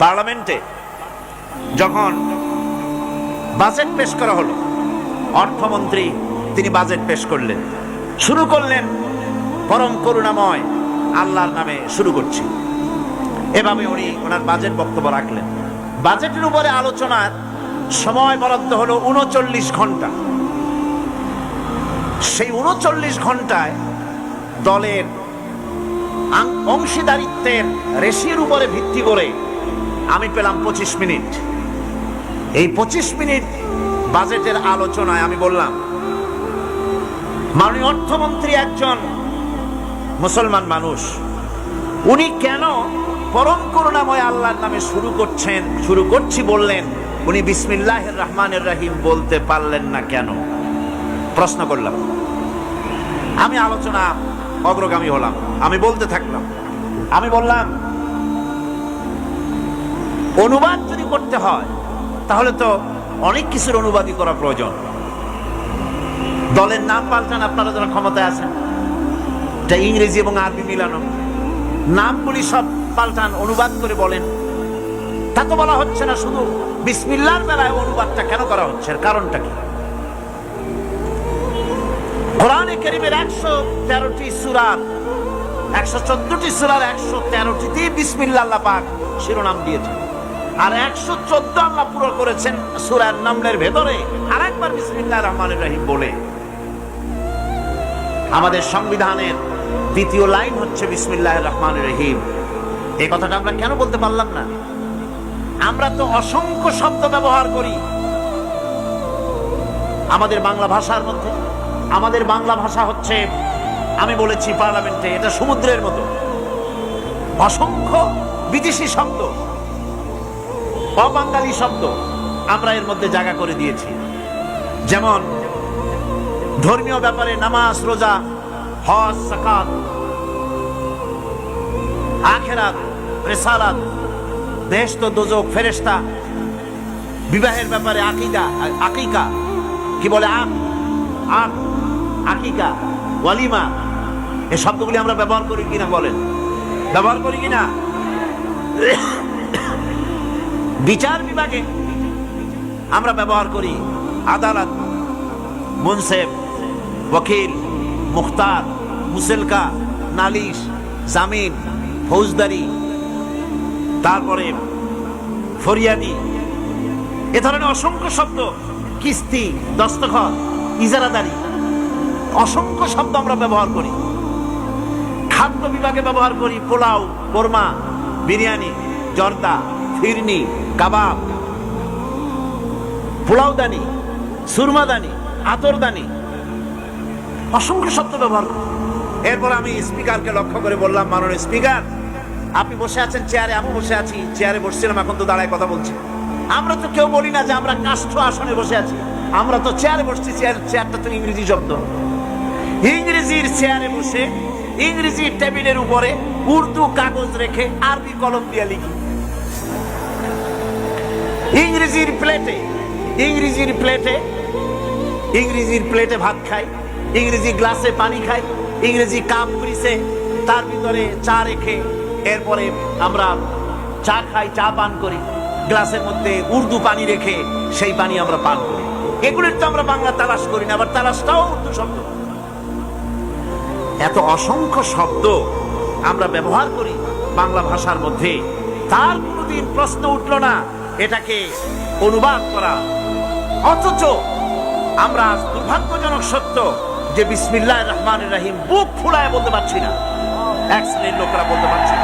পার্লামেন্টে যখন বাজেট পেশ করা হলো, অর্থমন্ত্রী তিনি বাজেট পেশ করলেন, শুরু করলেন পরম করুণাময় আল্লাহর নামে শুরু করছি, এভাবে উনি ওনার বাজেট বক্তব্য রাখলেন। বাজেটের উপরে আলোচনার সময় বরাদ্দ হলো ৩৯ ঘন্টা। সেই ৩৯ ঘন্টায় দলের অংশীদারিত্বের রেশিওর উপরে ভিত্তি করে আমি পেলাম ২৫ মিনিট। এই ২৫ মিনিট বাজেটের আলোচনায় আমি বললাম, মাননীয় অর্থমন্ত্রী একজন মুসলমান মানুষ, উনি কেন পরম করুণাময় আল্লাহর নামে শুরু করছি বললেন, উনি বিসমিল্লাহির রহমানির রহিম বলতে পারলেন না কেন? প্রশ্ন করলাম। আমি আলোচনা অগ্রগামী হলাম, আমি বলতে থাকলাম। আমি বললাম, অনুবাদ যদি করতে হয় তাহলে তো অনেক কিছুর অনুবাদই করা প্রয়োজন। দলের নাম পাল্টান, আপনারা যারা ক্ষমতায় আছেন, এটা ইংরেজি এবং আরবি মিলানো, নামগুলি সব পাল্টান, অনুবাদ করে বলেন। তা তো বলা হচ্ছে না, শুধু বিসমিল্লাহর বেলায় অনুবাদটা কেন করা হচ্ছে, এর কারণটা কি? কোরআনে কারীমের ১১৩টি সূরার ১১৪টি সূরার ১১৩টিতে বিসমিল্লাহ আল্লাহ পাক শিরোনাম দিয়েছেন, আর ১১৪ আল্লাহ পুরো করেছেন সূরা নামলের ভেতরে আরেকবার বিসমিল্লাহির রহমানির রহিম বলে। আমাদের সংবিধানের দ্বিতীয় লাইন হচ্ছে বিসমিল্লাহির রহমানির রহিম। এই কথাটা আমরা কেন বলতে পারলাম না? আমরা তো অসংখ্য শব্দ ব্যবহার করি আমাদের বাংলা ভাষার মধ্যে। আমাদের বাংলা ভাষা হচ্ছে, আমি বলেছি পার্লামেন্টে, এটা সমুদ্রের মতো, অসংখ্য বিদেশি শব্দ, অবাঙালি শব্দ আমরা এর মধ্যে জায়গা করে দিয়েছি। যেমন ধর্মীয় ব্যাপারে নামাজ, রোজা, হজ, যাকাত, আখিরাত, রিসালাত, বেহেশত, দোজখ, ফেরেশতা, বিবাহের ব্যাপারে আকিকা, কি বলে, আকিকা, ওয়ালিমা, এই শব্দগুলি আমরা ব্যবহার করি কিনা বলেন? ব্যবহার করি কিনা? বিচার বিভাগে আমরা ব্যবহার করি আদালত, মুনসেফ, ওয়াকিল, মুখতার, মুসেলকা, নালিশ, জামিন, ফৌজদারি, তারপরে ফরিয়াদি, এ ধরনের অসংখ্য শব্দ, কিস্তি, দস্তখত, ইজারাদারি, অসংখ্য শব্দ আমরা ব্যবহার করি। খাদ্য বিভাগে ব্যবহার করি পোলাও, কোরমা, বিরিয়ানি, জর্দা, ফিরনি, কাবাব, পোলাওদানি, সুরমাদানি, আতরদানি, অসংখ্য শব্দ ব্যবহার করি। এরপর আমি স্পিকারকে লক্ষ্য করে বললাম, মাননীয় স্পিকার, আপনি বসে আছেন চেয়ারে, আমি বসে আছি চেয়ারে, বসছিলাম, এখন তো দাঁড়ায় কথা বলছি। আমরা তো কেউ বলি না যে আমরা কাষ্ঠ আসনে বসে আছি, আমরা তো চেয়ারে বসছি। চেয়ারটা তো ইংরেজি শব্দ। ইংরেজির চেয়ারে বসে ইংরেজি টেবিলের উপরে উর্দু কাগজ রেখে আরবি কলম দিয়ে লিখি। ইংরেজির প্লেটে ভাত খাই, ইংরেজি গ্লাসে পানি খাই, ইংরেজি কাপ পিসে তার ভিতরে চা রেখে এরপরে আমরা চা খাই, চা পান করি, গ্লাসের মধ্যে উর্দু পানি রেখে সেই পানি আমরা পান করি। এগুলির তো আমরা বাংলা তালাশ করি না, আবার তালাশটাও উর্দু শব্দ। এত অসংখ্য শব্দ আমরা ব্যবহার করি বাংলা ভাষার মধ্যে, তার কোনোদিন প্রশ্ন উঠল না এটাকে অনুবাদ করা। অথচ আমরা দুর্ভাগ্যজনক সত্য যে বিসমিল্লাহির রহমানির রহিম বুক ফুলায় বলতে পারছি না, এক শ্রেণীর লোকেরা বলতে পারছি না।